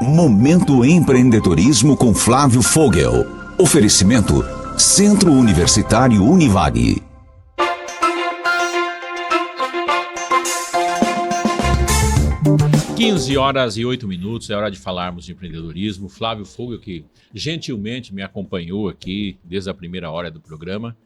Momento Empreendedorismo com Flávio Fogel. Oferecimento Centro Universitário Univag. 15h08, é hora de falarmos de empreendedorismo. Flávio Fogel, que gentilmente me acompanhou aqui desde a primeira hora do programa,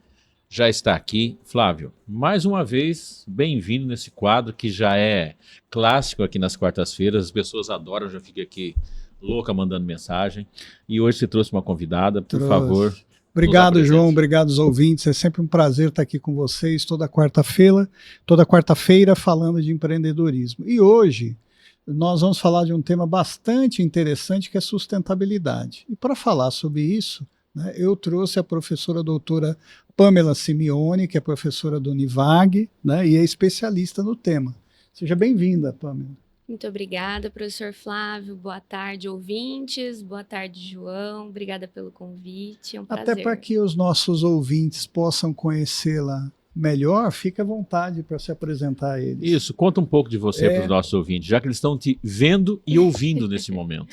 já está aqui. Flávio, mais uma vez, bem-vindo nesse quadro que já é clássico aqui nas quartas-feiras. As pessoas adoram, já fica aqui louca mandando mensagem. E hoje você trouxe uma convidada, por favor. Obrigado, João. Obrigado aos ouvintes. É sempre um prazer estar aqui com vocês toda quarta-feira falando de empreendedorismo. E hoje nós vamos falar de um tema bastante interessante que é sustentabilidade. E para falar sobre isso, né, eu trouxe a professora doutora Pamela Simeone, que é professora do Univag, né, e é especialista no tema. Seja bem-vinda, Pamela. Muito obrigada, professor Flávio. Boa tarde, ouvintes. Boa tarde, João. Obrigada pelo convite. É um prazer. Até para que os nossos ouvintes possam conhecê-la melhor, fica à vontade para se apresentar a eles. Isso, conta um pouco de você para os nossos ouvintes, já que eles estão te vendo e ouvindo nesse momento.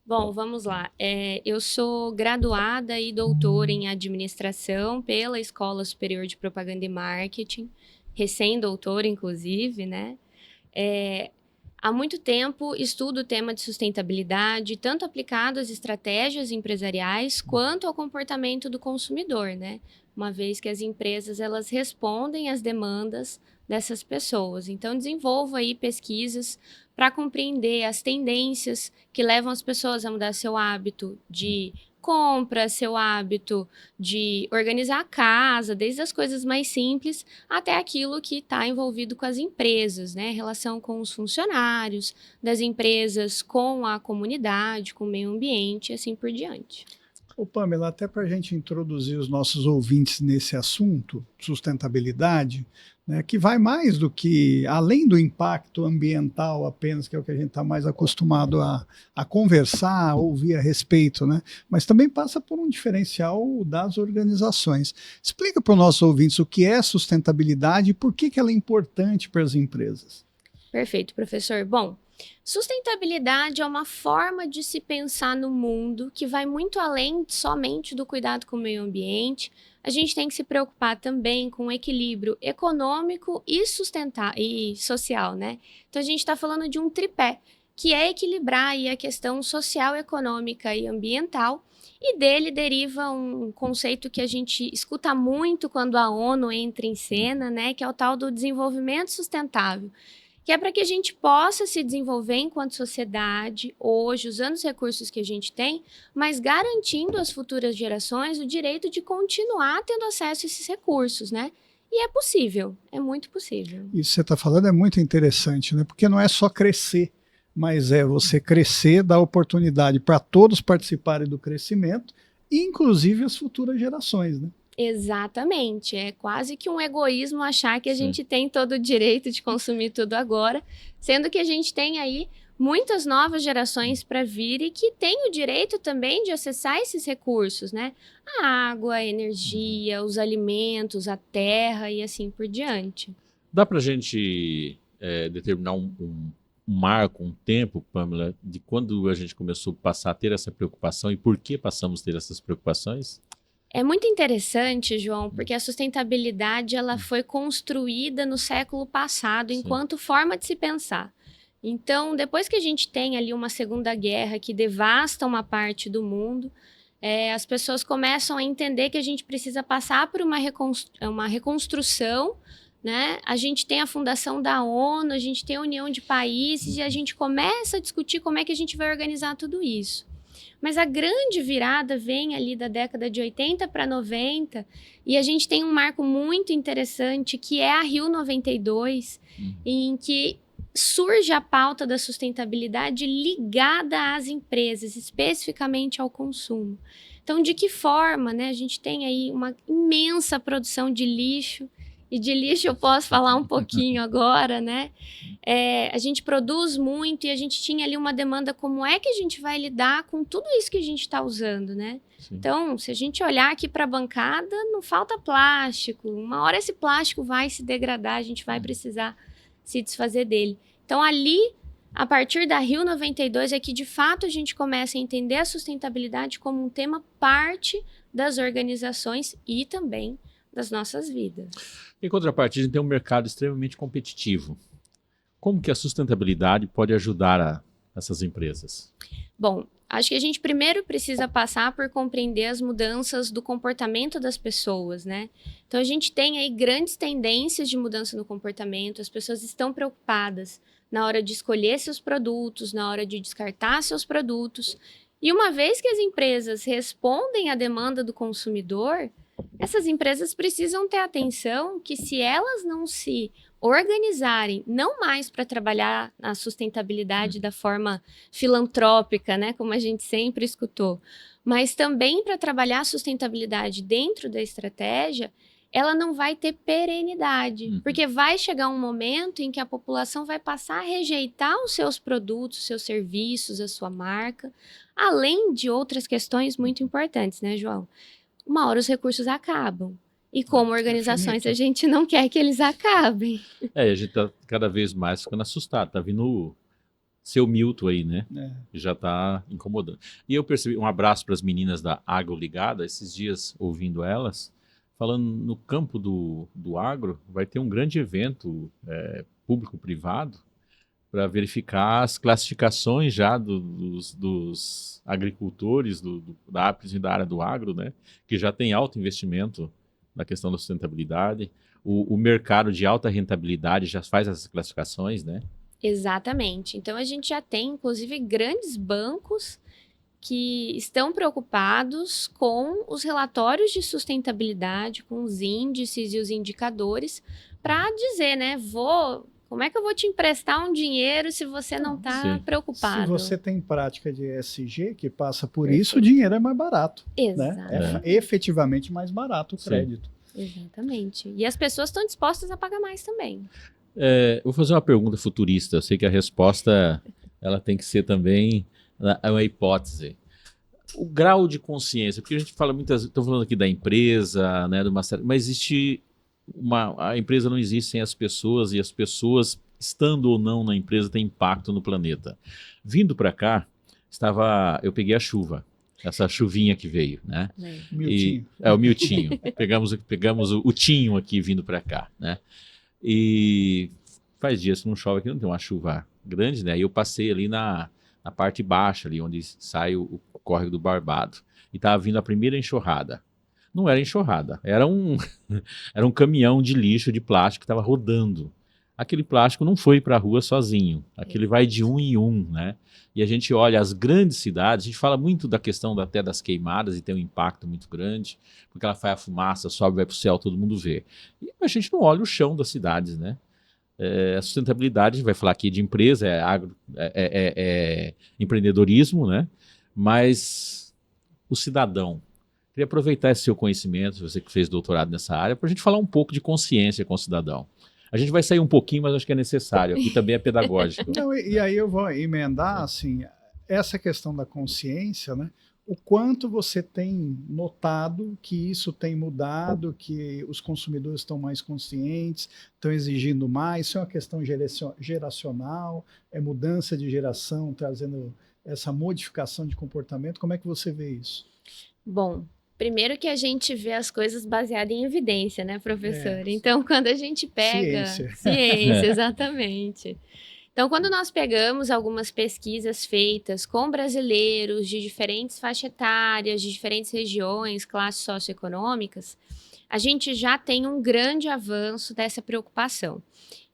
Bom, vamos lá. Eu sou graduada e doutora em administração pela Escola Superior de Propaganda e Marketing, recém-doutora, inclusive, né? Há muito tempo estudo o tema de sustentabilidade, tanto aplicado às estratégias empresariais quanto ao comportamento do consumidor, né? Uma vez que as empresas elas respondem às demandas dessas pessoas. Então, desenvolvo aí pesquisas para compreender as tendências que levam as pessoas a mudar seu hábito de compra, seu hábito de organizar a casa, desde as coisas mais simples até aquilo que está envolvido com as empresas, né? Relação com os funcionários das empresas, com a comunidade, com o meio ambiente e assim por diante. Ô Pamela, até para a gente introduzir os nossos ouvintes nesse assunto, sustentabilidade, né, que vai mais do que, além do impacto ambiental apenas, que é o que a gente está mais acostumado a conversar, a ouvir a respeito, né, mas também passa por um diferencial das organizações. Explica para os nossos ouvintes o que é sustentabilidade e por que ela é importante para as empresas. Perfeito, professor. Bom, sustentabilidade é uma forma de se pensar no mundo que vai muito além somente do cuidado com o meio ambiente. A gente tem que se preocupar também com o equilíbrio econômico e social, né? Então a gente está falando de um tripé, que é equilibrar aí a questão social, econômica e ambiental, e dele deriva um conceito que a gente escuta muito quando a ONU entra em cena, né? Que é o tal do desenvolvimento sustentável, que é para que a gente possa se desenvolver enquanto sociedade, hoje, usando os recursos que a gente tem, mas garantindo às futuras gerações o direito de continuar tendo acesso a esses recursos, né? E é possível, é muito possível. Isso que você está falando é muito interessante, né? Porque não é só crescer, mas é você crescer, dar oportunidade para todos participarem do crescimento, inclusive as futuras gerações, né? Exatamente, é quase que um egoísmo achar que a gente tem todo o direito de consumir tudo agora, sendo que a gente tem aí muitas novas gerações para vir e que têm o direito também de acessar esses recursos, né? A água, a energia, os alimentos, a terra e assim por diante. Dá para a gente determinar um marco, um tempo, Pamela, de quando a gente começou a passar a ter essa preocupação e por que passamos a ter essas preocupações? É muito interessante, João, porque a sustentabilidade ela foi construída no século passado enquanto forma de se pensar. Então, depois que a gente tem ali uma Segunda Guerra que devasta uma parte do mundo, as pessoas começam a entender que a gente precisa passar por uma reconstrução, né? A gente tem a fundação da ONU, a gente tem a união de países e a gente começa a discutir como é que a gente vai organizar tudo isso. Mas a grande virada vem ali da década de 80 para 90 e a gente tem um marco muito interessante que é a Rio 92, em que surge a pauta da sustentabilidade ligada às empresas, especificamente ao consumo. Então, de que forma, né? A gente tem aí uma imensa produção de lixo, e de lixo eu posso falar um pouquinho agora, né? A gente produz muito e a gente tinha ali uma demanda, como é que a gente vai lidar com tudo isso que a gente está usando, né? Sim. Então, se a gente olhar aqui para a bancada, não falta plástico. Uma hora esse plástico vai se degradar, a gente vai precisar se desfazer dele. Então, ali A partir da Rio 92 é que, de fato, a gente começa a entender a sustentabilidade como um tema parte das organizações e também das nossas vidas. Em contrapartida, a gente tem um mercado extremamente competitivo. Como que a sustentabilidade pode ajudar essas empresas? Bom, acho que a gente primeiro precisa passar por compreender as mudanças do comportamento das pessoas, né? Então, a gente tem aí grandes tendências de mudança no comportamento, as pessoas estão preocupadas na hora de escolher seus produtos, na hora de descartar seus produtos. E uma vez que as empresas respondem à demanda do consumidor, essas empresas precisam ter atenção que, se elas não se organizarem, não mais para trabalhar na sustentabilidade da forma filantrópica, né, como a gente sempre escutou, mas também para trabalhar a sustentabilidade dentro da estratégia, ela não vai ter perenidade, porque vai chegar um momento em que a população vai passar a rejeitar os seus produtos, os seus serviços, a sua marca, além de outras questões muito importantes, né, João? Uma hora os recursos acabam. E como organizações, a gente não quer que eles acabem. A gente está cada vez mais ficando assustado. Tá vindo o seu Milton aí, né? Já está incomodando. E eu percebi, um abraço para as meninas da Agro Ligada, esses dias ouvindo elas, falando no campo do agro, vai ter um grande evento público-privado para verificar as classificações já dos agricultores da APES e da área do agro, né? Que já tem alto investimento na questão da sustentabilidade. O mercado de alta rentabilidade já faz essas classificações, né? Exatamente. Então, a gente já tem, inclusive, grandes bancos que estão preocupados com os relatórios de sustentabilidade, com os índices e os indicadores, para dizer, né, como é que eu vou te emprestar um dinheiro se você não está preocupado? Se você tem prática de ESG, que passa por isso, o dinheiro é mais barato. Exato. Né? É efetivamente mais barato o crédito. Exatamente. E as pessoas estão dispostas a pagar mais também. Vou fazer uma pergunta futurista. Eu sei que a resposta ela tem que ser também uma hipótese. O grau de consciência, porque a gente fala muitas, estou falando aqui da empresa, né, mas existe a empresa não existe sem as pessoas, e as pessoas, estando ou não na empresa, têm impacto no planeta. Vindo para cá, eu peguei a chuva, essa chuvinha que veio, né? Miltinho. O Miltinho. Pegamos o Tinho aqui vindo para cá, né? E faz dias que não chove aqui, não tem uma chuva grande, né? E eu passei ali na parte baixa, ali onde sai o córrego do Barbado. E estava vindo a primeira enxurrada. Não era enxurrada, era um caminhão de lixo de plástico que estava rodando. Aquele plástico não foi para a rua sozinho, aquele vai de um em um, né? E a gente olha as grandes cidades, a gente fala muito da questão até das queimadas, e tem um impacto muito grande, porque ela faz a fumaça, sobe, vai para o céu, todo mundo vê. E a gente não olha o chão das cidades, né? A sustentabilidade, a gente vai falar aqui de empresa, é empreendedorismo, né? Mas o cidadão, queria aproveitar esse seu conhecimento, você que fez doutorado nessa área, para a gente falar um pouco de consciência com o cidadão. A gente vai sair um pouquinho, mas acho que é necessário, aqui também é pedagógico. Não, e aí eu vou emendar, assim, essa questão da consciência, né? O quanto você tem notado que isso tem mudado, que os consumidores estão mais conscientes, estão exigindo mais, isso é uma questão geracional, é mudança de geração, trazendo essa modificação de comportamento, como é que você vê isso? Bom, primeiro que a gente vê as coisas baseadas em evidência, né, professor? Então, quando a gente pega... Ciência, exatamente. Então, quando nós pegamos algumas pesquisas feitas com brasileiros de diferentes faixas etárias, de diferentes regiões, classes socioeconômicas, a gente já tem um grande avanço dessa preocupação.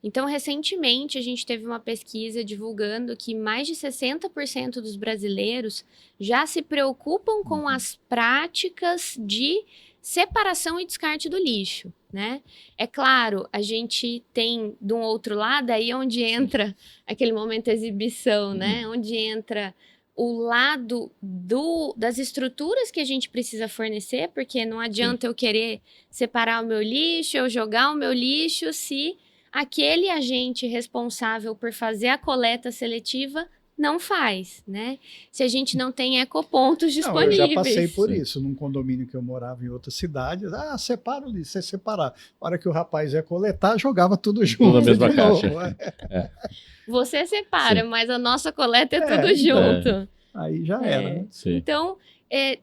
Então, recentemente, a gente teve uma pesquisa divulgando que mais de 60% dos brasileiros já se preocupam com as práticas de separação e descarte do lixo, né? É claro, a gente tem, de um outro lado, aí onde entra aquele momento de exibição, né? Onde entra o lado das estruturas que a gente precisa fornecer, porque não adianta eu querer separar o meu lixo, eu jogar o meu lixo, se aquele agente responsável por fazer a coleta seletiva não faz, né? Se a gente não tem ecopontos Não, disponíveis. eu já passei por Sim. isso, num condomínio que eu morava em outra cidade. Separa ali, você separar. A hora que o rapaz ia coletar, jogava tudo junto. na mesma de caixa. novo. Você separa, Sim. mas a nossa coleta é É, tudo então. junto. Aí já era, né? Sim. Então,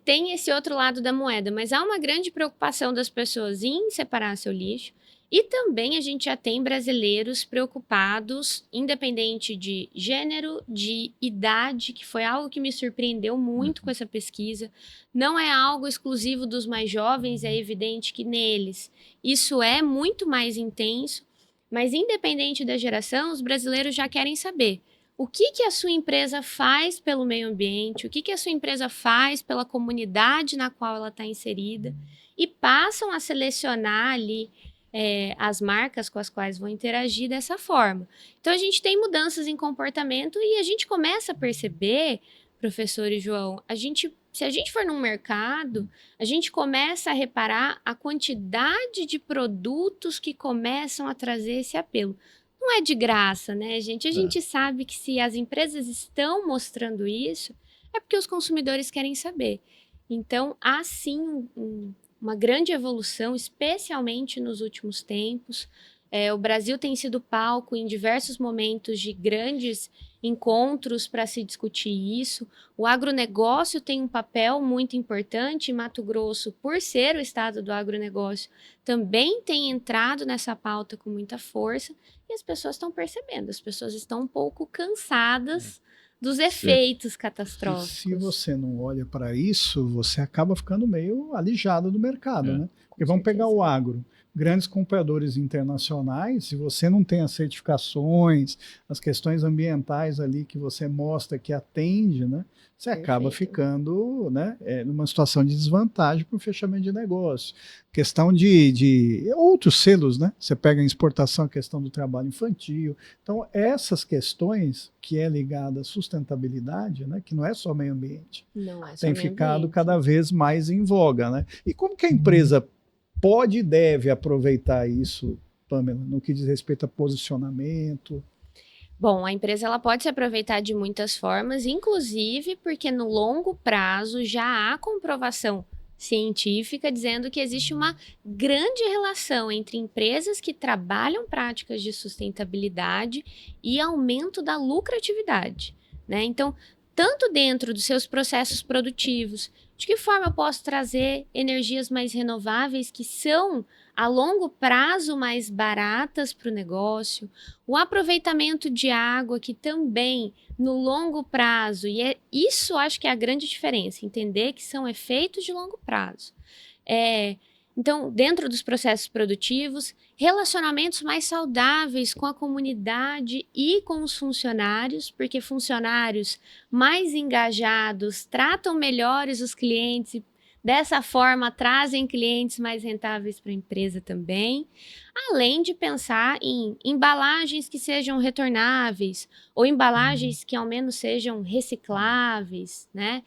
tem esse outro lado da moeda, mas há uma grande preocupação das pessoas em separar seu lixo. E também a gente já tem brasileiros preocupados, independente de gênero, de idade, que foi algo que me surpreendeu muito com essa pesquisa. Não é algo exclusivo dos mais jovens, é evidente que neles isso é muito mais intenso, mas independente da geração, os brasileiros já querem saber o que a sua empresa faz pelo meio ambiente, o que a sua empresa faz pela comunidade na qual ela está inserida, e passam a selecionar ali as marcas com as quais vão interagir dessa forma. Então, a gente tem mudanças em comportamento e a gente começa a perceber, professor e João, se a gente for num mercado, a gente começa a reparar a quantidade de produtos que começam a trazer esse apelo. Não é de graça, né, gente? A gente sabe que se as empresas estão mostrando isso, é porque os consumidores querem saber. Então, há sim uma grande evolução, especialmente nos últimos tempos. O Brasil tem sido palco em diversos momentos de grandes encontros para se discutir isso. O agronegócio tem um papel muito importante. Mato Grosso, por ser o estado do agronegócio, também tem entrado nessa pauta com muita força. E as pessoas estão percebendo, as pessoas estão um pouco cansadas dos efeitos catastróficos. Se você não olha para isso, você acaba ficando meio alijado do mercado, né? Porque vamos pegar o agro. Grandes compradores internacionais, se você não tem as certificações, as questões ambientais ali que você mostra que atende, né? Você acaba ficando, né, numa situação de desvantagem para o fechamento de negócio. Questão de outros selos, né? Você pega em exportação a questão do trabalho infantil. Então, essas questões que é ligada à sustentabilidade, né, que não é só meio ambiente, tem ficado cada vez mais em voga, né? E como que a empresa pode e deve aproveitar isso, Pamela, no que diz respeito a posicionamento? Bom, a empresa ela pode se aproveitar de muitas formas, inclusive porque no longo prazo já há comprovação científica dizendo que existe uma grande relação entre empresas que trabalham práticas de sustentabilidade e aumento da lucratividade, né? Então, tanto dentro dos seus processos produtivos, de que forma eu posso trazer energias mais renováveis que são, a longo prazo, mais baratas para o negócio, o aproveitamento de água que também, no longo prazo, e isso acho que é a grande diferença, entender que são efeitos de longo prazo. Então, dentro dos processos produtivos, relacionamentos mais saudáveis com a comunidade e com os funcionários, porque funcionários mais engajados tratam melhores os clientes e, dessa forma, trazem clientes mais rentáveis para a empresa também, além de pensar em embalagens que sejam retornáveis ou embalagens que ao menos sejam recicláveis, né?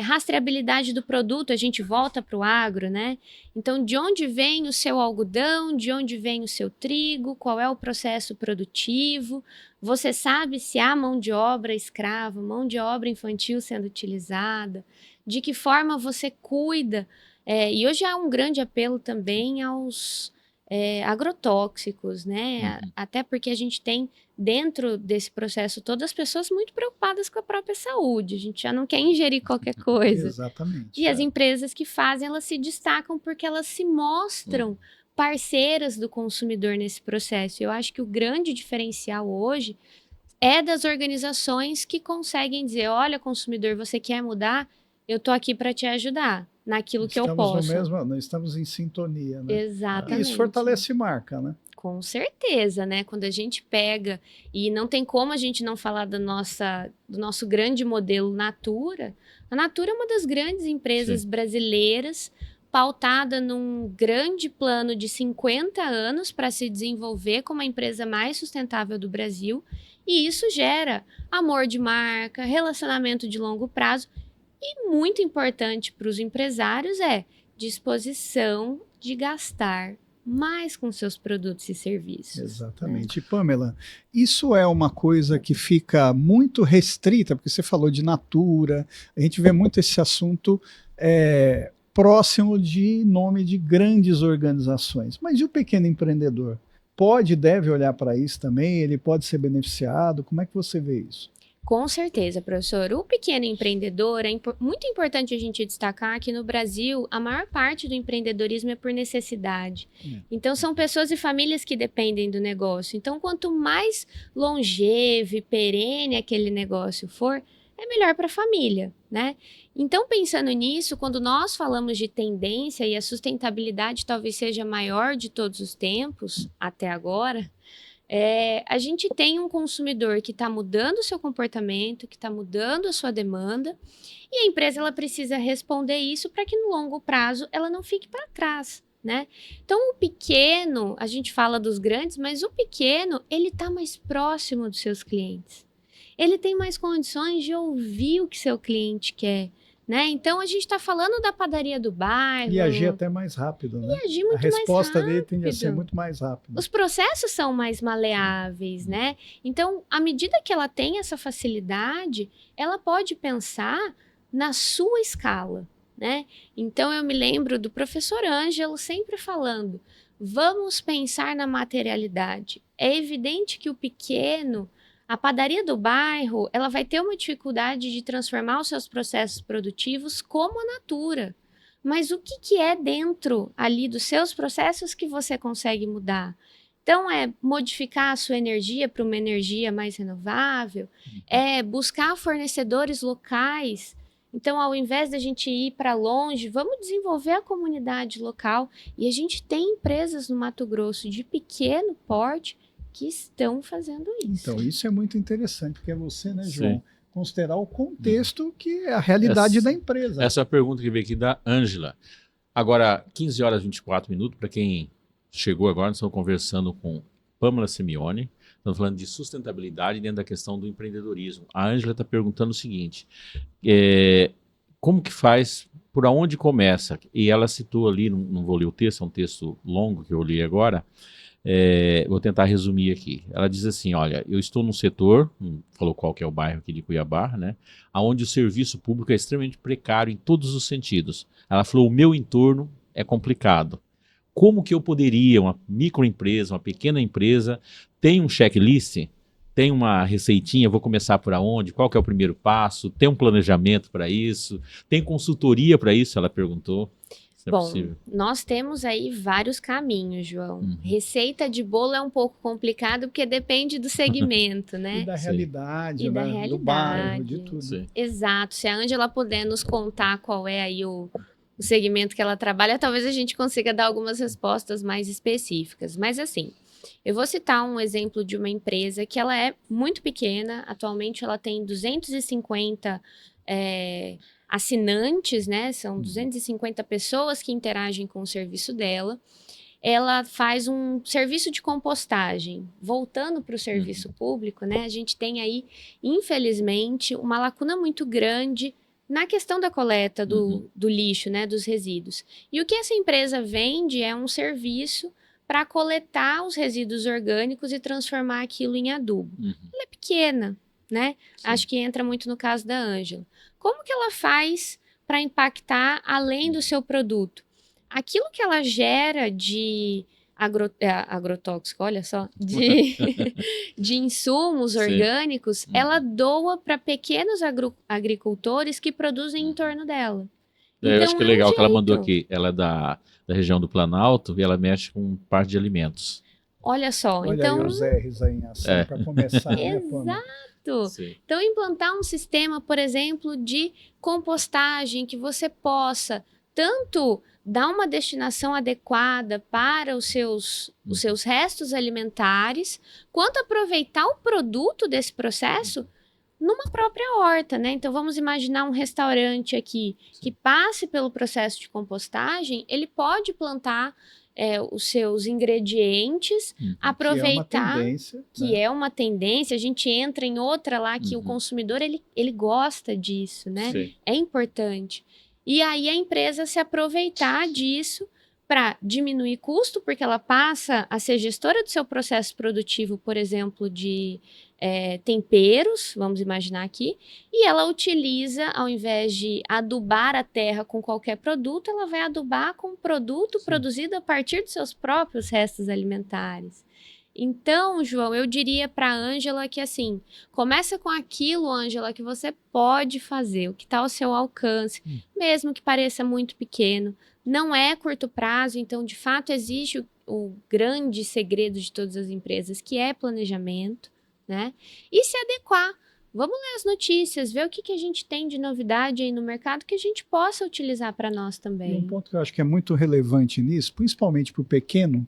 Rastreabilidade do produto, a gente volta para o agro, né? Então, de onde vem o seu algodão, de onde vem o seu trigo, qual é o processo produtivo, você sabe se há mão de obra escrava, mão de obra infantil sendo utilizada, de que forma você cuida. E hoje há um grande apelo também aos agrotóxicos, né? Até porque a gente tem dentro desse processo todas as pessoas muito preocupadas com a própria saúde. A gente já não quer ingerir qualquer coisa. Exatamente. E as empresas que fazem, elas se destacam porque elas se mostram parceiras do consumidor nesse processo. Eu acho que o grande diferencial hoje é das organizações que conseguem dizer, olha, consumidor, você quer mudar? Eu estou aqui para te ajudar naquilo que eu posso. Nós estamos em sintonia, né? Exatamente. Isso fortalece marca, né? Com certeza, né? Quando a gente pega, e não tem como a gente não falar do nosso grande modelo Natura. A Natura é uma das grandes empresas brasileiras, pautada num grande plano de 50 anos para se desenvolver como a empresa mais sustentável do Brasil. E isso gera amor de marca, relacionamento de longo prazo. E muito importante para os empresários é disposição de gastar mais com seus produtos e serviços. Exatamente. E, Pamela, isso é uma coisa que fica muito restrita, porque você falou de Natura, a gente vê muito esse assunto próximo de nome de grandes organizações. Mas e o pequeno empreendedor? Pode e deve olhar para isso também? Ele pode ser beneficiado? Como é que você vê isso? Com certeza, professor. O pequeno empreendedor, muito importante a gente destacar que no Brasil, a maior parte do empreendedorismo é por necessidade. Então, são pessoas e famílias que dependem do negócio. Então, quanto mais longevo e perene aquele negócio for, é melhor para a família, né? Então, pensando nisso, quando nós falamos de tendência e a sustentabilidade talvez seja a maior de todos os tempos, até agora, a gente tem um consumidor que está mudando o seu comportamento, que está mudando a sua demanda, e a empresa ela precisa responder isso para que no longo prazo ela não fique para trás, né? Então o pequeno, a gente fala dos grandes, mas o pequeno ele está mais próximo dos seus clientes. Ele tem mais condições de ouvir o que seu cliente quer. Né? Então, a gente está falando da padaria do bairro. E agir até mais rápido, né? E agir muito mais rápido. A resposta dele tende a ser muito mais rápida. Os processos são mais maleáveis, né? Então, à medida que ela tem essa facilidade, ela pode pensar na sua escala, né? Então, eu me lembro do professor Ângelo sempre falando, vamos pensar na materialidade. É evidente que o pequeno... A padaria do bairro, ela vai ter uma dificuldade de transformar os seus processos produtivos como a Natura. Mas o que é dentro ali dos seus processos que você consegue mudar? Então, é modificar a sua energia para uma energia mais renovável, é buscar fornecedores locais. Então, ao invés da gente ir para longe, vamos desenvolver a comunidade local. E a gente tem empresas no Mato Grosso de pequeno porte que estão fazendo isso. Então, isso é muito interessante, porque é você, né, João, sim, considerar o contexto que é a realidade da empresa. Essa é a pergunta que veio aqui da Ângela. Agora, 15 horas e 24 minutos, para quem chegou agora, nós estamos conversando com Pamela Semioni, estamos falando de sustentabilidade dentro da questão do empreendedorismo. A Ângela está perguntando o seguinte, como que faz, por onde começa? E ela citou ali, não vou ler o texto, é um texto longo que eu li agora, vou tentar resumir aqui. Ela diz assim, olha, eu estou num setor, falou qual que é o bairro aqui de Cuiabá, né, onde o serviço público é extremamente precário em todos os sentidos. Ela falou, o meu entorno é complicado. Como que eu poderia, uma microempresa, uma pequena empresa, tem um checklist, tem uma receitinha, vou começar por onde, qual que é o primeiro passo, tem um planejamento para isso, tem consultoria para isso, ela perguntou. Bom, nós temos aí vários caminhos, João. Receita de bolo é um pouco complicado porque depende do segmento, né? E da realidade, e né? Da realidade. Do bairro, de tudo. Sim. Exato. Se a Ângela puder nos contar qual é aí o segmento que ela trabalha, talvez a gente consiga dar algumas respostas mais específicas. Mas assim, eu vou citar um exemplo de uma empresa que ela é muito pequena. Atualmente ela tem 250 assinantes, né? São 250 pessoas que interagem com o serviço dela. Ela faz um serviço de compostagem. Voltando para o serviço público, né? A gente tem aí, infelizmente, uma lacuna muito grande na questão da coleta do lixo, né? Dos resíduos. E o que essa empresa vende é um serviço para coletar os resíduos orgânicos e transformar aquilo em adubo. Ela é pequena, né? Sim. Acho que entra muito no caso da Ângela. Como que ela faz para impactar além do seu produto? Aquilo que ela gera de agrotóxico, olha só, de insumos orgânicos, ela doa para pequenos agricultores que produzem em torno dela. Então, eu acho que é legal que ela mandou aqui. Ela é da região do Planalto e ela mexe com parte de alimentos. Olha só, olha então... Olha os R's aí em ação para começar. Exato. Sim. Então, implantar um sistema, por exemplo, de compostagem que você possa tanto dar uma destinação adequada para os seus restos alimentares, quanto aproveitar o produto desse processo numa própria horta, né? Então, vamos imaginar um restaurante aqui que passe pelo processo de compostagem, ele pode plantar os seus ingredientes, aproveitar, que é uma tendência, a gente entra em outra lá que o consumidor, ele gosta disso, né? Sim. É importante. E aí a empresa se aproveitar disso para diminuir custo, porque ela passa a ser gestora do seu processo produtivo, por exemplo, de temperos, vamos imaginar aqui, e ela utiliza, ao invés de adubar a terra com qualquer produto, ela vai adubar com um produto produzido a partir dos seus próprios restos alimentares. Então, João, eu diria para a Ângela que assim, começa com aquilo, Ângela, que você pode fazer, o que está ao seu alcance, mesmo que pareça muito pequeno. Não é curto prazo, então, de fato, existe o grande segredo de todas as empresas, que é planejamento, né? E se adequar. Vamos ler as notícias, ver o que a gente tem de novidade aí no mercado que a gente possa utilizar para nós também. E um ponto que eu acho que é muito relevante nisso, principalmente para o pequeno,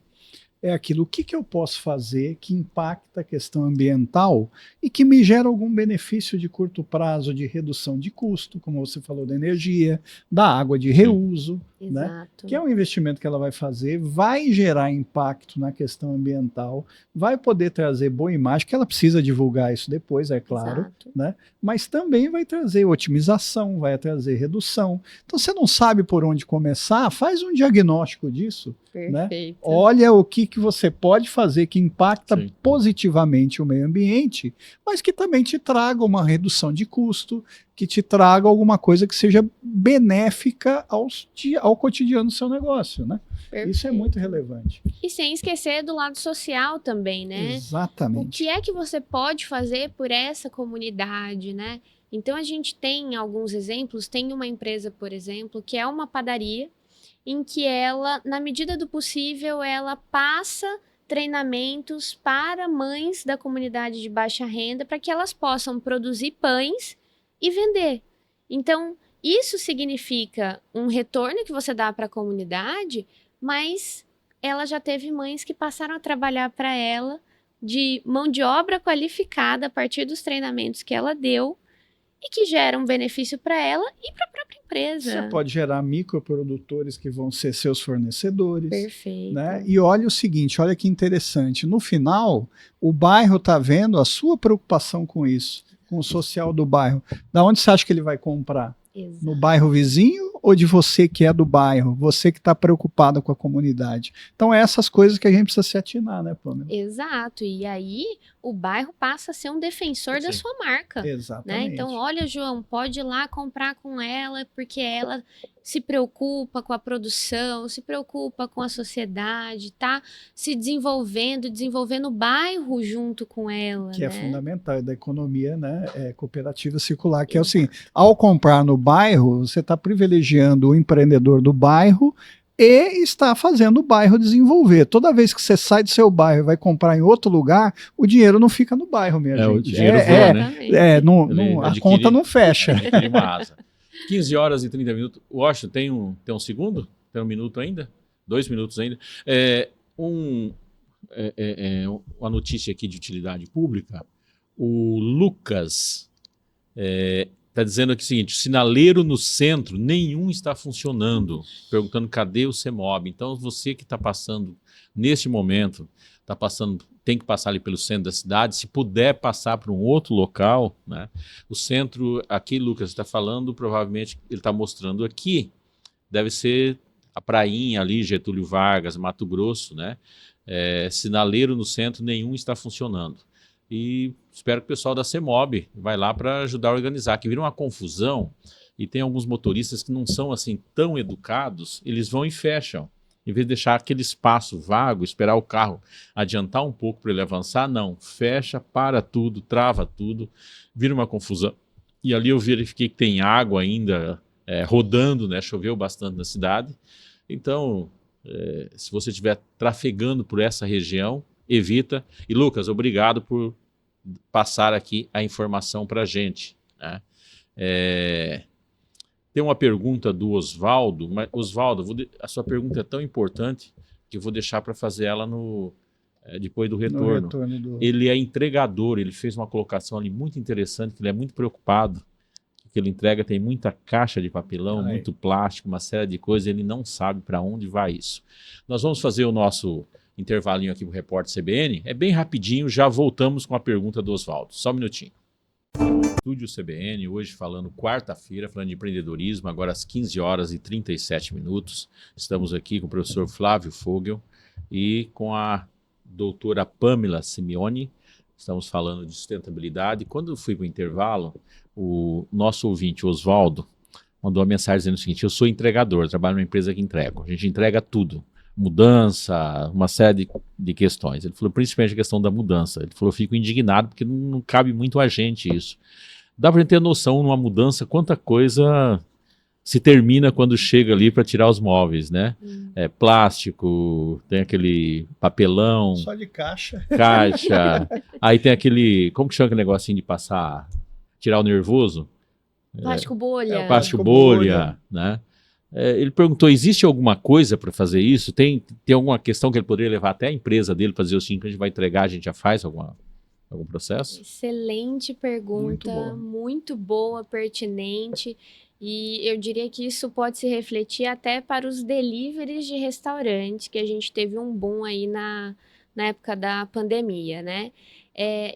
é aquilo, o que eu posso fazer que impacta a questão ambiental e que me gera algum benefício de curto prazo de redução de custo, como você falou, da energia, da água de reuso, né? Que é um investimento que ela vai fazer, vai gerar impacto na questão ambiental, vai poder trazer boa imagem, que ela precisa divulgar isso depois, é claro, né? Mas também vai trazer otimização, vai trazer redução. Então, você não sabe por onde começar, faz um diagnóstico disso, né? Olha o que você pode fazer que impacta positivamente o meio ambiente, mas que também te traga uma redução de custo, que te traga alguma coisa que seja benéfica ao cotidiano do seu negócio, né? Isso é muito relevante. E sem esquecer do lado social também, né? Exatamente. O que é que você pode fazer por essa comunidade, né? Então, a gente tem alguns exemplos. Tem uma empresa, por exemplo, que é uma padaria, em que ela, na medida do possível, ela passa treinamentos para mães da comunidade de baixa renda para que elas possam produzir pães e vender. Então, isso significa um retorno que você dá para a comunidade, mas ela já teve mães que passaram a trabalhar para ela de mão de obra qualificada a partir dos treinamentos que ela deu e que geram benefício para ela e para a própria empresa. Você pode gerar microprodutores que vão ser seus fornecedores. Perfeito. Né? E olha o seguinte, olha que interessante. No final, o bairro está vendo a sua preocupação com isso, com o social do bairro. Da onde você acha que ele vai comprar? Exato. No bairro vizinho ou de você que é do bairro? Você que está preocupado com a comunidade. Então, essas coisas que a gente precisa se atinar, né, Pamela? Exato. E aí, o bairro passa a ser um defensor da sua marca. Exatamente. Né? Então, olha, João, pode ir lá comprar com ela, porque ela se preocupa com a produção, se preocupa com a sociedade, tá se desenvolvendo o bairro junto com ela. Que é fundamental, da economia, né, cooperativa circular, que é assim, ao comprar no bairro, você está privilegiando o empreendedor do bairro e está fazendo o bairro desenvolver. Toda vez que você sai do seu bairro e vai comprar em outro lugar, o dinheiro não fica no bairro, minha gente. O dinheiro voa, né? A conta não fecha. Adquire uma asa. 15 horas e 30 minutos. Washington, tem um segundo? Tem um minuto ainda? 2 minutos ainda. Uma notícia aqui de utilidade pública. O Lucas está dizendo aqui o seguinte: o sinaleiro no centro, nenhum está funcionando. Perguntando cadê o CEMOB. Então, você que está passando neste momento, tem que passar ali pelo centro da cidade, se puder passar para um outro local, né? O centro, aqui, Lucas, está falando, provavelmente ele está mostrando aqui, deve ser a prainha ali, Getúlio Vargas, Mato Grosso, né? Sinaleiro no centro, nenhum está funcionando. E espero que o pessoal da CEMOB vai lá para ajudar a organizar, que vira uma confusão, e tem alguns motoristas que não são assim tão educados, eles vão e fecham. Em vez de deixar aquele espaço vago, esperar o carro adiantar um pouco para ele avançar, não. Fecha, para tudo, trava tudo, vira uma confusão. E ali eu verifiquei que tem água ainda rodando, né? Choveu bastante na cidade. Então, se você estiver trafegando por essa região, evita. E Lucas, obrigado por passar aqui a informação para a gente, né? Tem uma pergunta do Oswaldo, mas Oswaldo, a sua pergunta é tão importante que eu vou deixar para fazer ela depois do retorno. Ele é entregador, ele fez uma colocação ali muito interessante, que ele é muito preocupado, que ele entrega, tem muita caixa de papelão, muito plástico, uma série de coisas, ele não sabe para onde vai isso. Nós vamos fazer o nosso intervalinho aqui para o Repórter CBN, é bem rapidinho, já voltamos com a pergunta do Oswaldo. Só um minutinho. Estúdio CBN, hoje falando quarta-feira, falando de empreendedorismo, agora às 15 horas e 37 minutos. Estamos aqui com o professor Flávio Fogel e com a doutora Pamela Simeoni. Estamos falando de sustentabilidade. Quando eu fui para o intervalo, o nosso ouvinte, Oswaldo, mandou uma mensagem dizendo o seguinte: eu sou entregador, trabalho numa empresa que entrego. A gente entrega tudo. Mudança, uma série de questões. Ele falou principalmente a questão da mudança. Ele falou, eu fico indignado porque não cabe muito a gente isso. Dá para gente ter noção numa mudança quanta coisa se termina quando chega ali para tirar os móveis, né? É plástico, tem aquele papelão. Só de caixa. Caixa. Aí tem aquele, como que chama aquele negocinho de passar, tirar o nervoso? Plástico bolha. Plástico bolha, né? Ele perguntou, existe alguma coisa para fazer isso? Tem alguma questão que ele poderia levar até a empresa dele para dizer assim, que a gente vai entregar, a gente já faz algum processo? Excelente pergunta, muito boa, pertinente. E eu diria que isso pode se refletir até para os deliveries de restaurante, que a gente teve um boom aí na época da pandemia, né?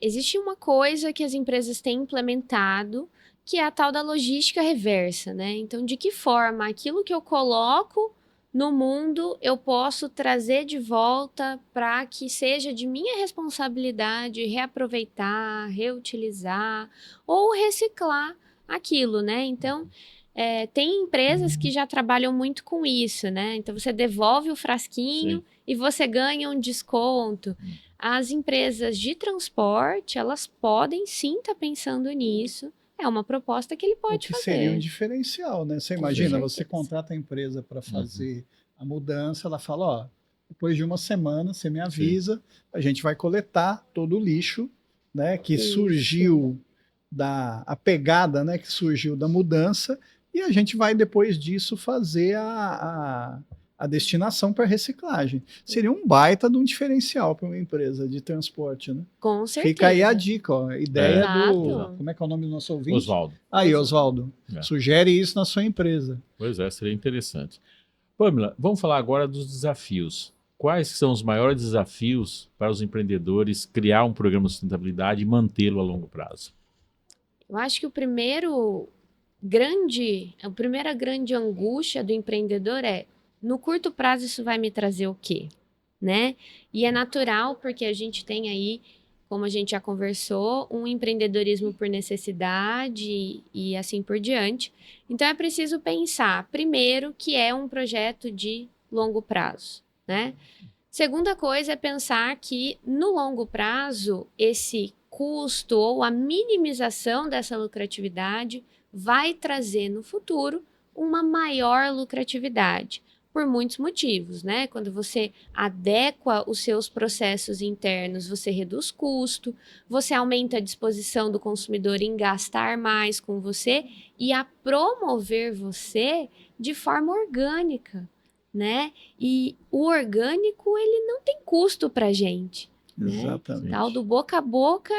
Existe uma coisa que as empresas têm implementado, que é a tal da logística reversa, né? Então, de que forma aquilo que eu coloco no mundo eu posso trazer de volta para que seja de minha responsabilidade reaproveitar, reutilizar ou reciclar aquilo, né? Então, tem empresas que já trabalham muito com isso, né? Então, você devolve o frasquinho e você ganha um desconto. As empresas de transporte, elas podem sim estar pensando nisso. É uma proposta que ele pode fazer. Seria um diferencial, né? Você imagina, você contrata a empresa para fazer a mudança, ela fala, ó, depois de uma semana, você me avisa, a gente vai coletar todo o lixo, né, que surgiu a pegada, né, que surgiu da mudança, e a gente vai, depois disso, fazer a destinação para reciclagem. Seria um baita de um diferencial para uma empresa de transporte, né? Com certeza. Fica aí a dica, ó, a ideia Exato. Como é que é o nome do nosso ouvinte? Oswaldo. Aí, Oswaldo, sugere isso na sua empresa. Pois é, seria interessante. Pamela, vamos falar agora dos desafios. Quais são os maiores desafios para os empreendedores criar um programa de sustentabilidade e mantê-lo a longo prazo? Eu acho que a primeira grande angústia do empreendedor no curto prazo isso vai me trazer o quê? Né? E é natural porque a gente tem aí, como a gente já conversou, um empreendedorismo por necessidade e assim por diante. Então é preciso pensar, primeiro, que é um projeto de longo prazo, né? Segunda coisa é pensar que no longo prazo esse custo ou a minimização dessa lucratividade vai trazer no futuro uma maior lucratividade. Por muitos motivos, né? Quando você adequa os seus processos internos, você reduz custo, você aumenta a disposição do consumidor em gastar mais com você e a promover você de forma orgânica, né? E o orgânico, ele não tem custo para a gente. Exatamente. Né? Tal do boca a boca.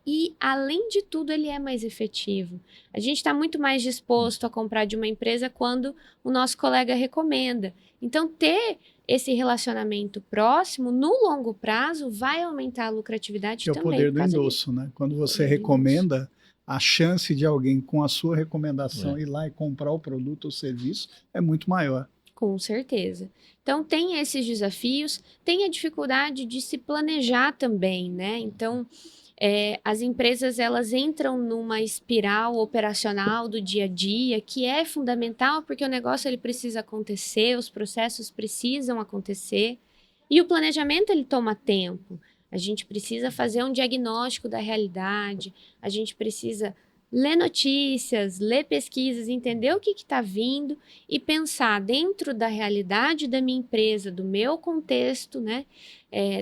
E, além de tudo, ele é mais efetivo. A gente está muito mais disposto a comprar de uma empresa quando o nosso colega recomenda. Então, ter esse relacionamento próximo, no longo prazo, vai aumentar a lucratividade também. É o poder do endosso, né? Quando você recomenda, a chance de alguém com a sua recomendação ir lá e comprar o produto ou serviço é muito maior. Com certeza. Então, tem esses desafios, tem a dificuldade de se planejar também, né? Então, as empresas elas entram numa espiral operacional do dia a dia que é fundamental porque o negócio ele precisa acontecer, os processos precisam acontecer e o planejamento ele toma tempo. A gente precisa fazer um diagnóstico da realidade, a gente precisa ler notícias, ler pesquisas, entender o que está vindo e pensar dentro da realidade da minha empresa, do meu contexto, né,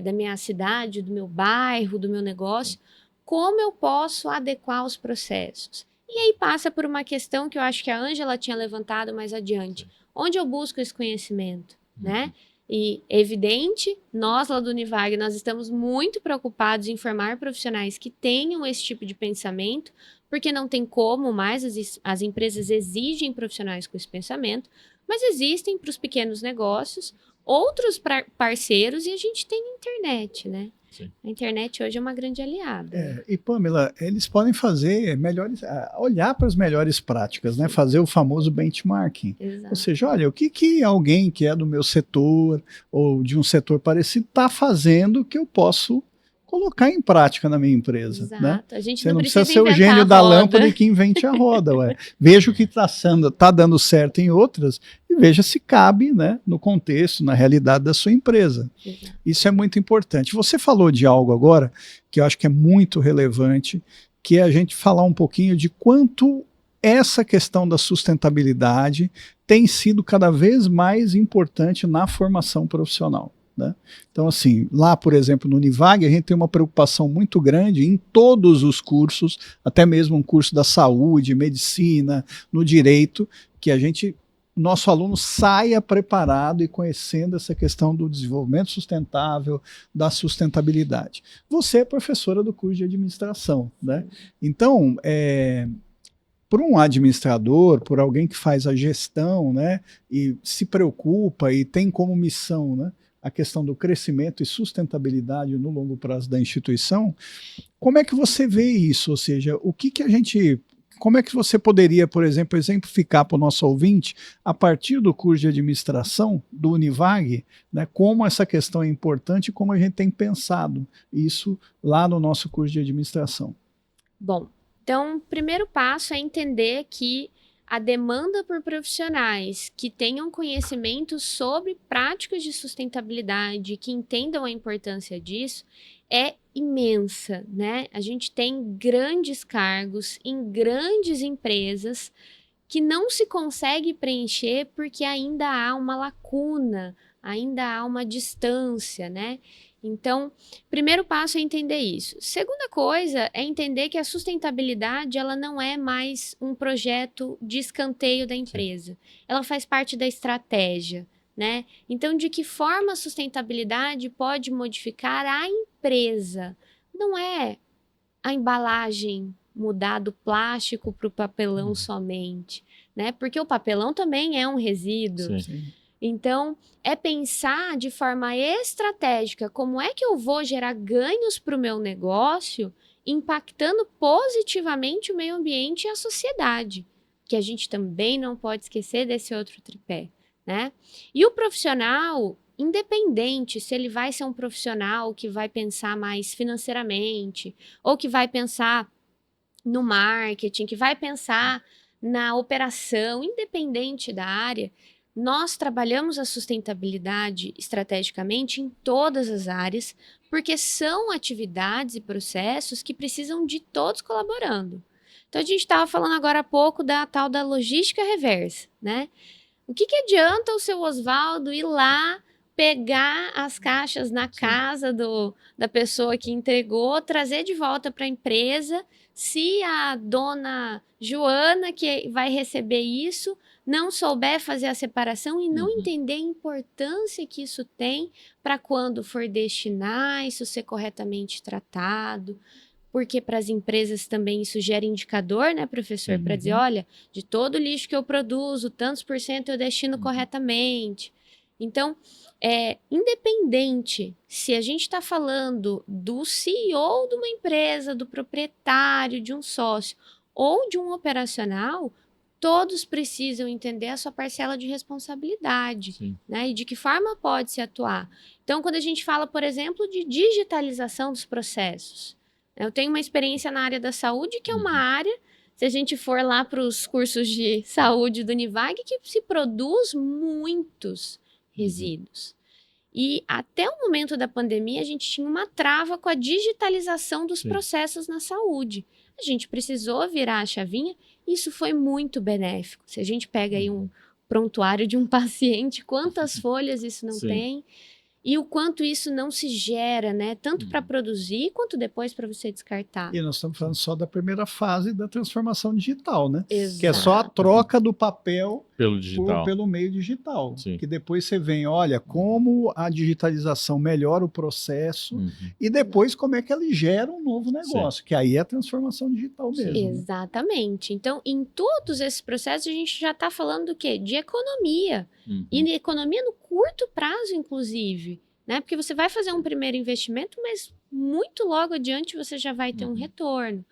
da minha cidade, do meu bairro, do meu negócio, como eu posso adequar os processos. E aí passa por uma questão que eu acho que a Ângela tinha levantado mais adiante. Onde eu busco esse conhecimento, né? E, evidente, nós lá do Univag, nós estamos muito preocupados em formar profissionais que tenham esse tipo de pensamento, porque não tem como mais, as empresas exigem profissionais com esse pensamento, mas existem para os pequenos negócios outros parceiros e a gente tem internet, né? Sim. A internet hoje é uma grande aliada. E Pamela, eles podem fazer olhar para as melhores práticas, né? Fazer o famoso benchmarking. Exato. Ou seja, olha, o que alguém que é do meu setor ou de um setor parecido está fazendo que eu posso colocar em prática na minha empresa. Exato. Né? A gente Você não precisa ser o inventar gênio a da roda. lâmpada e que invente a roda. Ué. Veja o que está dando certo em outras e veja se cabe, né, no contexto, na realidade da sua empresa. Exato. Isso é muito importante. Você falou de algo agora que eu acho que é muito relevante, que é a gente falar um pouquinho de quanto essa questão da sustentabilidade tem sido cada vez mais importante na formação profissional. Né? Então, assim, lá, por exemplo, no Univag, a gente tem uma preocupação muito grande em todos os cursos, até mesmo um curso da saúde, medicina, no direito, que nosso aluno saia preparado e conhecendo essa questão do desenvolvimento sustentável, da sustentabilidade. Você é professora do curso de administração, né? Então, por um administrador, por alguém que faz a gestão, né, e se preocupa e tem como missão, né, a questão do crescimento e sustentabilidade no longo prazo da instituição, como é que você vê isso? Ou seja, como é que você poderia, por exemplo, exemplificar para o nosso ouvinte, a partir do curso de administração do Univag, né, como essa questão é importante e como a gente tem pensado isso lá no nosso curso de administração? Bom, então, o primeiro passo é entender que a demanda por profissionais que tenham conhecimento sobre práticas de sustentabilidade, que entendam a importância disso, é imensa, né? A gente tem grandes cargos em grandes empresas que não se consegue preencher porque ainda há uma lacuna, ainda há uma distância, né? Então, primeiro passo é entender isso. Segunda coisa é entender que a sustentabilidade ela não é mais um projeto de escanteio da empresa. Sim. Ela faz parte da estratégia, né? Então, de que forma a sustentabilidade pode modificar a empresa? Não é a embalagem mudar do plástico para o papelão somente, né? Porque o papelão também é um resíduo. Sim. Então, é pensar de forma estratégica como é que eu vou gerar ganhos para o meu negócio, impactando positivamente o meio ambiente e a sociedade, que a gente também não pode esquecer desse outro tripé, né? E o profissional, independente se ele vai ser um profissional que vai pensar mais financeiramente, ou que vai pensar no marketing, que vai pensar na operação, independente da área, nós trabalhamos a sustentabilidade estrategicamente em todas as áreas, porque são atividades e processos que precisam de todos colaborando. Então, a gente estava falando agora há pouco da tal da logística reversa, né? O que adianta o seu Oswaldo ir lá pegar as caixas na casa da pessoa que entregou, trazer de volta para a empresa, se a dona Joana, que vai receber isso, não souber fazer a separação e não entender a importância que isso tem para quando for destinar isso ser corretamente tratado, porque para as empresas também isso gera indicador, né, professor? Para dizer, olha, de todo o lixo que eu produzo, tantos por cento eu destino corretamente. Então, independente se a gente está falando do CEO de uma empresa, do proprietário, de um sócio ou de um operacional, todos precisam entender a sua parcela de responsabilidade, né? E de que forma pode se atuar. Então, quando a gente fala, por exemplo, de digitalização dos processos, eu tenho uma experiência na área da saúde, que é uma área, se a gente for lá para os cursos de saúde do Univag, que se produz muitos resíduos. E até o momento da pandemia, a gente tinha uma trava com a digitalização dos processos na saúde. A gente precisou virar a chavinha. Isso foi muito benéfico. Se a gente pega aí um prontuário de um paciente, quantas folhas isso não tem e o quanto isso não se gera, né? Tanto para produzir quanto depois para você descartar. E nós estamos falando só da primeira fase da transformação digital, né? Exato. Que é só a troca do papel pelo digital. Pelo meio digital. Sim. Que depois você vem, olha, como a digitalização melhora o processo e depois como é que ela gera um novo negócio, que aí é a transformação digital mesmo. Exatamente. Então, em todos esses processos, a gente já está falando do quê? De economia. E economia no curto prazo, inclusive. Né? Porque você vai fazer um primeiro investimento, mas muito logo adiante você já vai ter um retorno.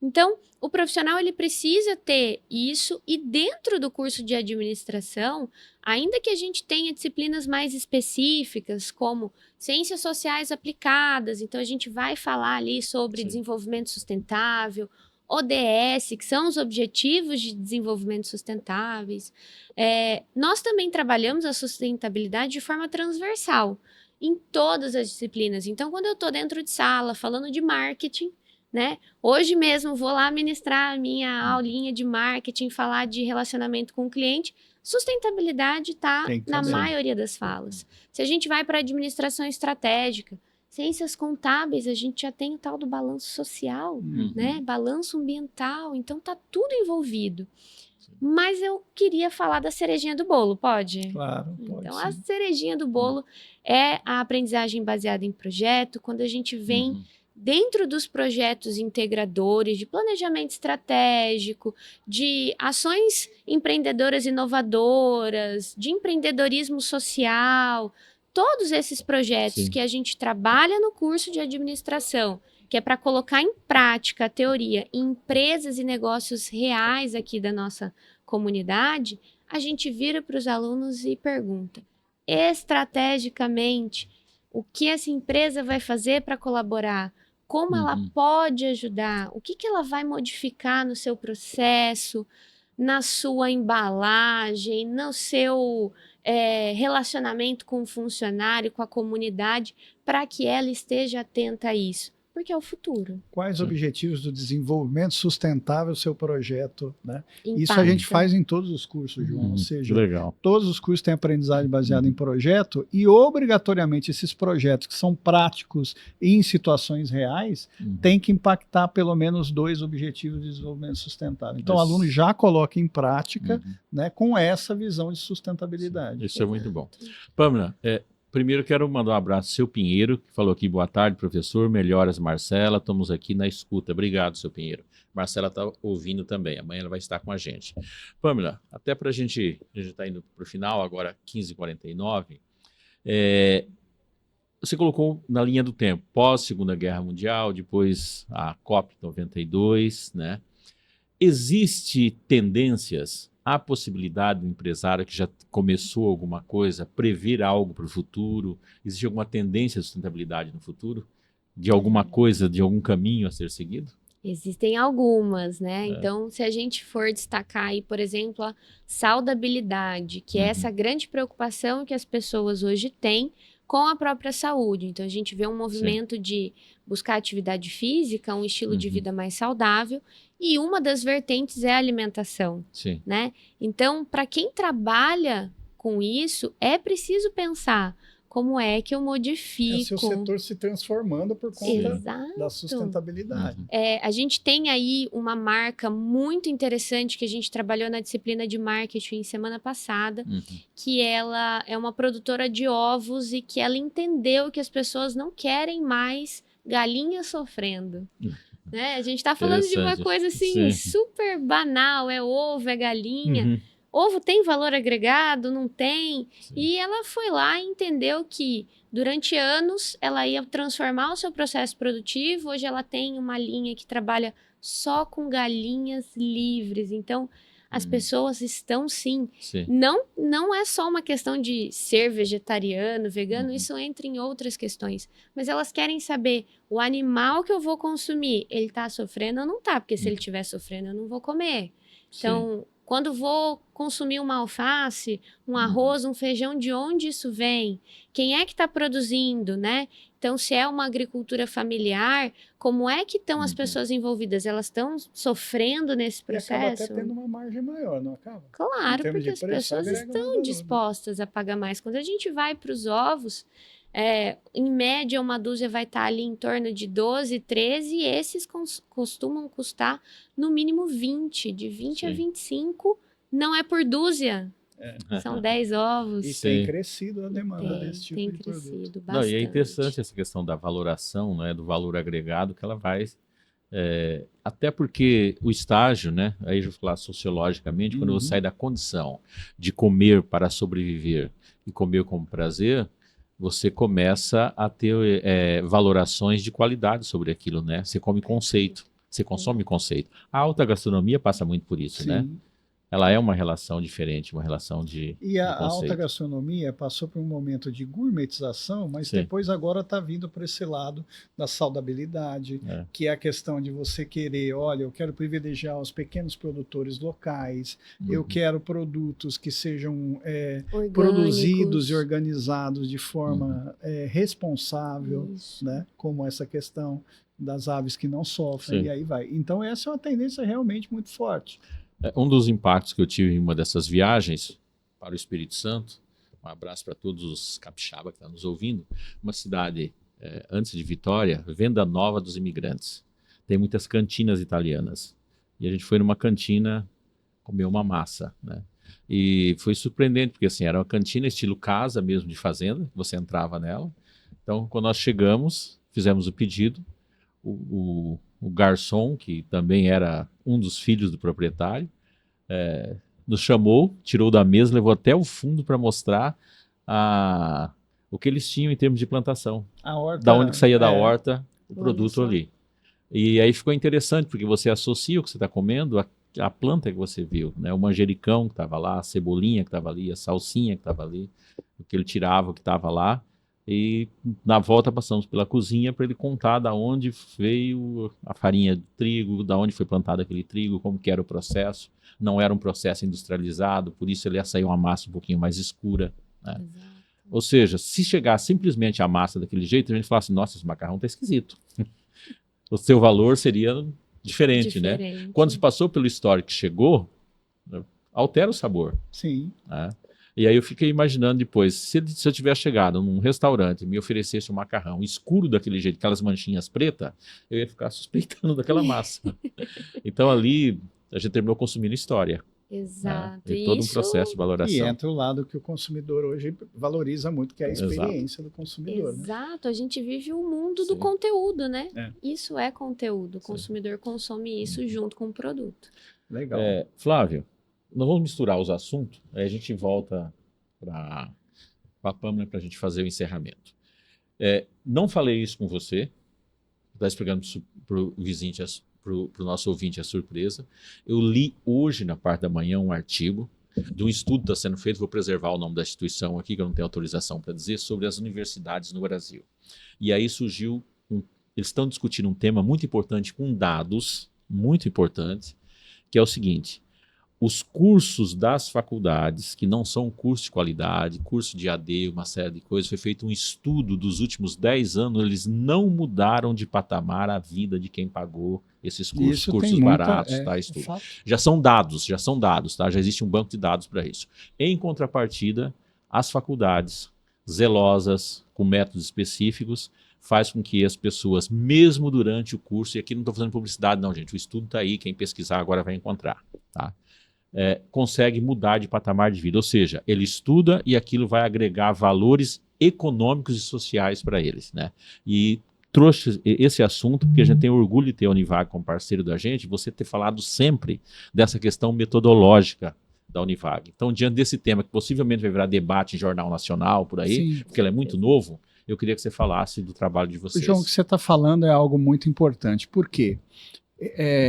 Então, o profissional ele precisa ter isso, e dentro do curso de administração, ainda que a gente tenha disciplinas mais específicas, como ciências sociais aplicadas, então a gente vai falar ali sobre desenvolvimento sustentável, ODS, que são os Objetivos de Desenvolvimento Sustentáveis. Nós também trabalhamos a sustentabilidade de forma transversal, em todas as disciplinas. Então, quando eu estou dentro de sala, falando de marketing, né? Hoje mesmo vou lá ministrar a minha aulinha de marketing, falar de relacionamento com o cliente. Sustentabilidade está na maioria das falas. Se a gente vai para administração estratégica, ciências contábeis, a gente já tem o tal do balanço social, né? Balanço ambiental, então está tudo envolvido. Mas eu queria falar da cerejinha do bolo, pode? Claro, pode. Então, sim. a cerejinha do bolo é a aprendizagem baseada em projeto, quando a gente vem dentro dos projetos integradores de planejamento estratégico, de ações empreendedoras inovadoras, de empreendedorismo social, todos esses projetos que a gente trabalha no curso de administração, que é para colocar em prática a teoria em empresas e negócios reais aqui da nossa comunidade, a gente vira para os alunos e pergunta, estrategicamente, o que essa empresa vai fazer para colaborar? Como ela pode ajudar? O que ela vai modificar no seu processo, na sua embalagem, no seu relacionamento com o funcionário, com a comunidade, para que ela esteja atenta a isso? Porque é o futuro. Quais objetivos do desenvolvimento sustentável o seu projeto, né? Impacta. Isso a gente faz em todos os cursos, João. Ou seja, legal. todos os cursos têm aprendizagem baseada em projeto, e obrigatoriamente esses projetos que são práticos e em situações reais têm que impactar pelo menos 2 objetivos de desenvolvimento sustentável. Então o aluno já coloca em prática, né, com essa visão de sustentabilidade. Isso é muito bom. Pamela, primeiro quero mandar um abraço ao seu Pinheiro, que falou aqui, boa tarde, professor, melhoras, Marcela, estamos aqui na escuta. Obrigado, seu Pinheiro. Marcela está ouvindo também, amanhã ela vai estar com a gente. Pamela, até para a gente está indo para o final, agora 15h49, você colocou na linha do tempo, pós-Segunda Guerra Mundial, depois a COP92, né? Existe tendências, há possibilidade do empresário que já começou alguma coisa, prever algo para o futuro? Existe alguma tendência de sustentabilidade no futuro? De alguma coisa, de algum caminho a ser seguido? Existem algumas, né? Então, se a gente for destacar aí, por exemplo, a saudabilidade, que é essa grande preocupação que as pessoas hoje têm com a própria saúde. Então, a gente vê um movimento de buscar atividade física, um estilo de vida mais saudável, e uma das vertentes é a alimentação, né? Então, para quem trabalha com isso, é preciso pensar como é que eu modifico... É o seu setor se transformando por conta da sustentabilidade. A gente tem aí uma marca muito interessante que a gente trabalhou na disciplina de marketing semana passada, que ela é uma produtora de ovos e que ela entendeu que as pessoas não querem mais galinhas sofrendo. Né? A gente está falando de uma coisa assim, super banal, é ovo, é galinha... Ovo tem valor agregado? Não tem? E ela foi lá e entendeu que durante anos ela ia transformar o seu processo produtivo. Hoje ela tem uma linha que trabalha só com galinhas livres. Então, as pessoas estão sim. Não é só uma questão de ser vegetariano, vegano, isso entra em outras questões. Mas elas querem saber, o animal que eu vou consumir, ele está sofrendo ou não está? Porque se ele estiver sofrendo, eu não vou comer. Então... Quando vou consumir uma alface, um arroz, um feijão, de onde isso vem? Quem é que está produzindo, né? Então, se é uma agricultura familiar, como é que estão as pessoas envolvidas? Elas estão sofrendo nesse processo? E acaba até tendo uma margem maior, não acaba? Claro, porque as pessoas estão dispostas a pagar mais. Quando a gente vai para os ovos... em média, uma dúzia vai estar ali em torno de 12, 13, e esses costumam custar no mínimo 20, de 20 a 25, não é por dúzia, são 10 ovos. E tem crescido a demanda desse tipo de produto. Tem crescido bastante. Não, e é interessante essa questão da valoração, né, do valor agregado que ela vai... até porque o estágio, né, aí eu vou falar sociologicamente, quando você sai da condição de comer para sobreviver e comer como prazer... você começa a ter valorações de qualidade sobre aquilo, né? Você come conceito, você consome conceito. A alta gastronomia passa muito por isso, né? Ela é uma relação diferente, uma relação de E a conceito. alta gastronomia passou por um momento de gourmetização, mas depois agora está vindo para esse lado da saudabilidade, que é a questão de você querer, olha, eu quero privilegiar os pequenos produtores locais, eu quero produtos que sejam produzidos e organizados de forma responsável, né? Como essa questão das aves que não sofrem, e aí vai. Então essa é uma tendência realmente muito forte. Um dos impactos que eu tive em uma dessas viagens para o Espírito Santo, um abraço para todos os capixaba que estão nos ouvindo, uma cidade antes de Vitória, Venda Nova dos Imigrantes. Tem muitas cantinas italianas. E a gente foi numa cantina comer uma massa, né? E foi surpreendente, porque assim, era uma cantina estilo casa mesmo de fazenda, você entrava nela. Então, quando nós chegamos, fizemos o pedido, o garçom, que também era um dos filhos do proprietário, nos chamou, tirou da mesa, levou até o fundo para mostrar o que eles tinham em termos de plantação. A horta, da onde que saía da horta o produto ali. E aí ficou interessante, porque você associa o que você está comendo à planta que você viu, né? O manjericão que estava lá, a cebolinha que estava ali, a salsinha que estava ali, o que ele tirava, o que estava lá. E na volta passamos pela cozinha para ele contar da onde veio a farinha de trigo, da onde foi plantado aquele trigo, como que era o processo. Não era um processo industrializado, por isso ele ia sair uma massa um pouquinho mais escura, né? Ou seja, se chegar simplesmente a massa daquele jeito, a gente fala assim, nossa, esse macarrão está esquisito. O seu valor seria diferente, né? Quando se passou pelo histórico que chegou, altera o sabor. Sim. Né? E aí eu fiquei imaginando depois, se eu tivesse chegado num restaurante e me oferecesse um macarrão escuro daquele jeito, aquelas manchinhas pretas, eu ia ficar suspeitando daquela massa. Então ali a gente terminou consumindo história. Exato. Né? E todo um processo de valoração. E entra o lado que o consumidor hoje valoriza muito, que é a experiência do consumidor. Exato, a gente vive o mundo do conteúdo, né? Isso é conteúdo, o consumidor consome isso junto com o produto. Legal. Flávio, nós vamos misturar os assuntos, aí a gente volta para a Pâmela para a gente fazer o encerramento. Não falei isso com você, está explicando para o vizinho, para o nosso ouvinte a surpresa. Eu li hoje, na parte da manhã, um artigo de um estudo que está sendo feito, vou preservar o nome da instituição aqui, que eu não tenho autorização para dizer, sobre as universidades no Brasil. E aí surgiu, eles estão discutindo um tema muito importante, com dados muito importantes, que é o seguinte: os cursos das faculdades, que não são cursos de qualidade, curso de AD, uma série de coisas, foi feito um estudo dos últimos 10 anos, eles não mudaram de patamar a vida de quem pagou esses cursos, cursos baratos, tá? Isso tudo. Já são dados, tá? Já existe um banco de dados para isso. Em contrapartida, as faculdades zelosas, com métodos específicos, faz com que as pessoas, mesmo durante o curso, e aqui não estou fazendo publicidade não, gente, o estudo está aí, quem pesquisar agora vai encontrar, tá? Consegue mudar de patamar de vida, ou seja, ele estuda e aquilo vai agregar valores econômicos e sociais para eles, né? E trouxe esse assunto porque a gente tem orgulho de ter a Univag como parceiro da gente, você ter falado sempre dessa questão metodológica da Univag. Então, diante desse tema, que possivelmente vai virar debate em jornal nacional, por aí, porque ele é muito novo, eu queria que você falasse do trabalho de vocês. João, o que você está falando é algo muito importante. Por quê?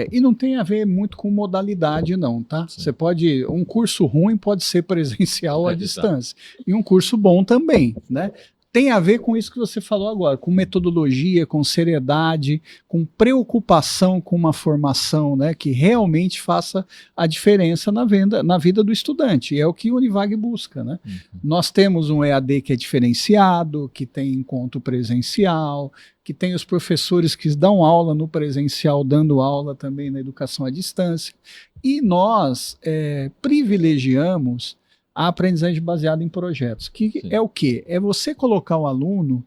E não tem a ver muito com modalidade, não, tá? Sim. Você pode... Um curso ruim pode ser presencial à distância. E um curso bom também, né? Tem a ver com isso que você falou agora, com metodologia, com seriedade, com preocupação com uma formação, né, que realmente faça a diferença na vida do estudante. E é o que o Univag busca, né? Nós temos um EAD que é diferenciado, que tem encontro presencial, que tem os professores que dão aula no presencial, dando aula também na educação à distância. E nós privilegiamos a aprendizagem baseada em projetos, que é o quê? É você colocar o aluno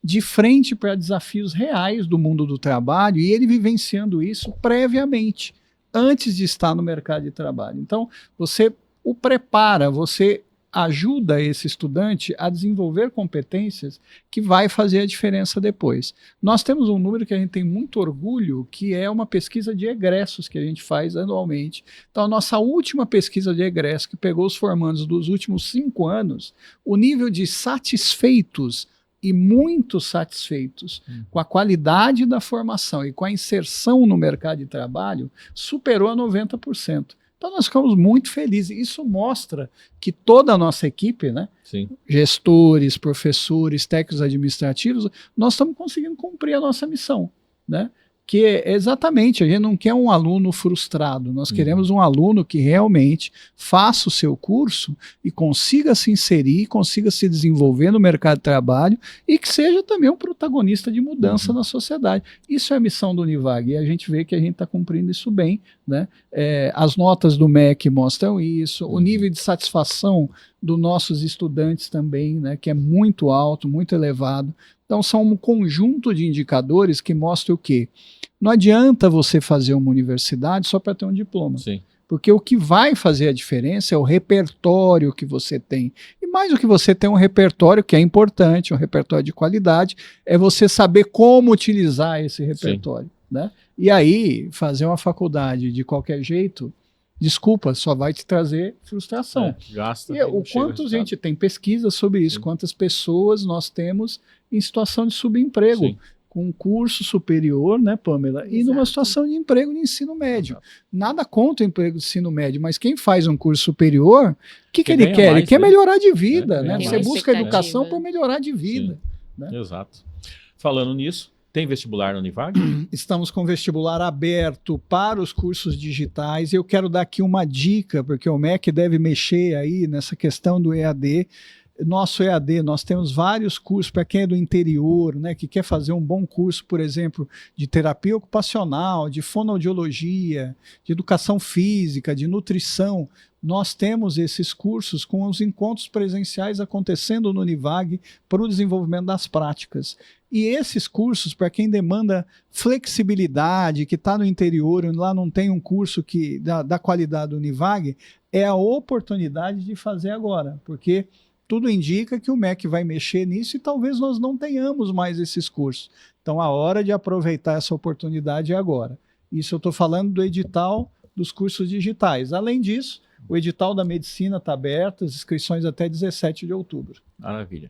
de frente para desafios reais do mundo do trabalho e ele vivenciando isso previamente, antes de estar no mercado de trabalho. Então, você o prepara, você ajuda esse estudante a desenvolver competências que vai fazer a diferença depois. Nós temos um número que a gente tem muito orgulho, que é uma pesquisa de egressos que a gente faz anualmente. Então, a nossa última pesquisa de egresso, que pegou os formandos dos últimos 5 anos, o nível de satisfeitos e muito satisfeitos com a qualidade da formação e com a inserção no mercado de trabalho superou a 90%. Então nós ficamos muito felizes. Isso mostra que toda a nossa equipe, né, Sim. gestores, professores, técnicos administrativos, nós estamos conseguindo cumprir a nossa missão, né? Que é exatamente, a gente não quer um aluno frustrado, nós queremos um aluno que realmente faça o seu curso e consiga se inserir, consiga se desenvolver no mercado de trabalho e que seja também um protagonista de mudança na sociedade. Isso é a missão do Univag e a gente vê que a gente está cumprindo isso bem, né? As notas do MEC mostram isso, o nível de satisfação dos nossos estudantes também, né, que é muito alto, muito elevado. Então são um conjunto de indicadores que mostram o quê? Não adianta você fazer uma universidade só para ter um diploma. Sim. Porque o que vai fazer a diferença é o repertório que você tem. E mais do que você ter um repertório, que é importante, um repertório de qualidade, é você saber como utilizar esse repertório. Né? E aí, fazer uma faculdade de qualquer jeito, desculpa, só vai te trazer frustração. Gasta. E o quanto a gente tem pesquisa sobre isso, quantas pessoas nós temos em situação de subemprego. Sim. Com um curso superior, né, Pamela? E numa situação de emprego de ensino médio. Exato. Nada contra o emprego de ensino médio, mas quem faz um curso superior, o que ele ganha quer? Ele mais, quer né? melhorar de vida, né? Tem Você mais busca expectativa. educação para melhorar de vida. Né? Exato. Falando nisso, tem vestibular na Univag? Estamos com vestibular aberto para os cursos digitais. Eu quero dar aqui uma dica, porque o MEC deve mexer aí nessa questão do EAD. Nosso EAD, nós temos vários cursos para quem é do interior, né, que quer fazer um bom curso, por exemplo, de terapia ocupacional, de fonoaudiologia, de educação física, de nutrição. Nós temos esses cursos com os encontros presenciais acontecendo no Univag para o desenvolvimento das práticas. E esses cursos, para quem demanda flexibilidade, que está no interior, lá não tem um curso que da qualidade do Univag, é a oportunidade de fazer agora, porque tudo indica que o MEC vai mexer nisso e talvez nós não tenhamos mais esses cursos. Então, a hora de aproveitar essa oportunidade é agora. Isso eu estou falando do edital dos cursos digitais. Além disso, o edital da medicina está aberto, as inscrições até 17 de outubro. Maravilha.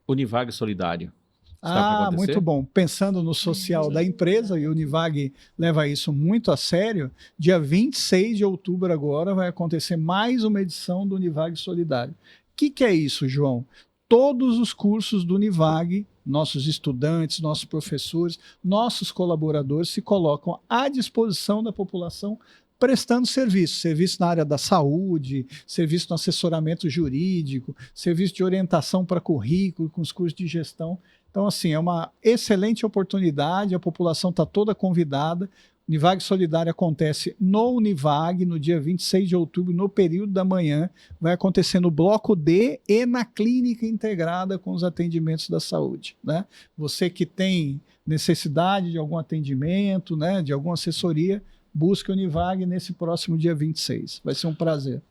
Univag Solidário. Está para acontecer? Muito bom. Pensando no social da empresa, e o Univag leva isso muito a sério, dia 26 de outubro agora vai acontecer mais uma edição do Univag Solidário. O que é isso, João? Todos os cursos do Univag, nossos estudantes, nossos professores, nossos colaboradores se colocam à disposição da população prestando serviço na área da saúde, serviço no assessoramento jurídico, serviço de orientação para currículo, com os cursos de gestão. Então, assim, é uma excelente oportunidade, a população está toda convidada. Univag Solidário acontece no Univag, no dia 26 de outubro, no período da manhã. Vai acontecer no bloco D e na clínica integrada com os atendimentos da saúde. Né? Você que tem necessidade de algum atendimento, né, de alguma assessoria, busque o Univag nesse próximo dia 26. Vai ser um prazer.